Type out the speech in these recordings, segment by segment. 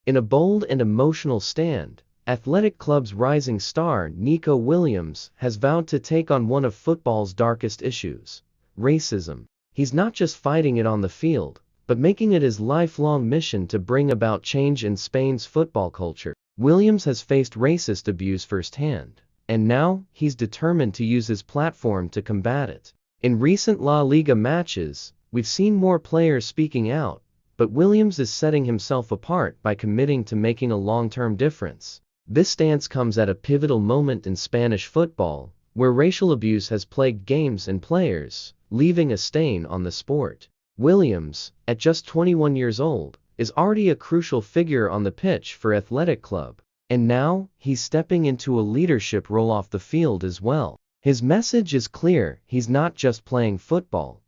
In a bold and emotional stand, Athletic Club's rising star Nico Williams has vowed to take on one of football's darkest issues: racism. He's not just fighting it on the field, but making it his lifelong mission to bring about change in Spain's football culture. Williams has faced racist abuse firsthand, and now he's determined to use his platform to combat it. In recent La Liga matches, we've seen more players speaking out, but Williams is setting himself apart by committing to making a long-term difference. This stance comes at a pivotal moment in Spanish football, where racial abuse has plagued games and players, leaving a stain on the sport. Williams, at just 21 years old, is already a crucial figure on the pitch for Athletic Club, and now he's stepping into a leadership role off the field as well. His message is clear: he's not just playing football,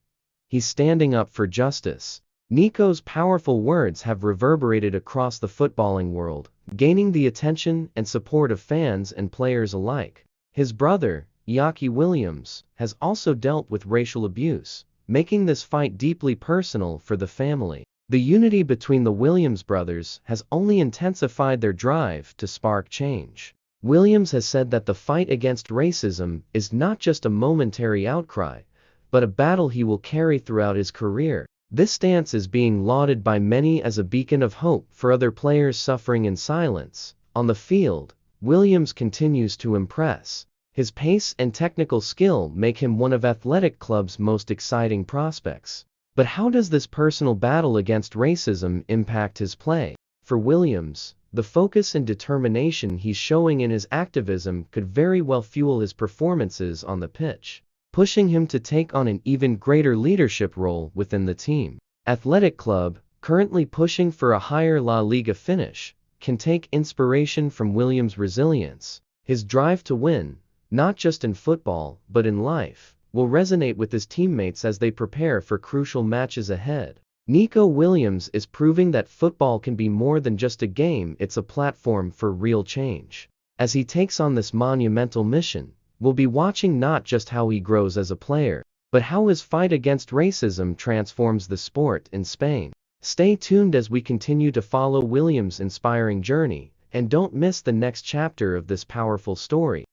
he's standing up for justice. Nico's powerful words have reverberated across the footballing world, gaining the attention and support of fans and players alike. His brother, Nico Williams, has also dealt with racial abuse, making this fight deeply personal for the family. The unity between the Williams brothers has only intensified their drive to spark change. Williams has said that the fight against racism is not just a momentary outcry, but a battle he will carry throughout his career. This stance is being lauded by many as a beacon of hope for other players suffering in silence. On the field, Williams continues to impress. His pace and technical skill make him one of Athletic Club's most exciting prospects. But how does this personal battle against racism impact his play? For Williams, the focus and determination he's showing in his activism could very well fuel his performances on the pitch, pushing him to take on an even greater leadership role within the team. Athletic Club, currently pushing for a higher La Liga finish, can take inspiration from Williams' resilience. His drive to win, not just in football but in life, will resonate with his teammates as they prepare for crucial matches ahead. Nico Williams is proving that football can be more than just a game, it's a platform for real change. As he takes on this monumental mission, we'll be watching not just how he grows as a player, but how his fight against racism transforms the sport in Spain. Stay tuned as we continue to follow Williams' inspiring journey, and don't miss the next chapter of this powerful story.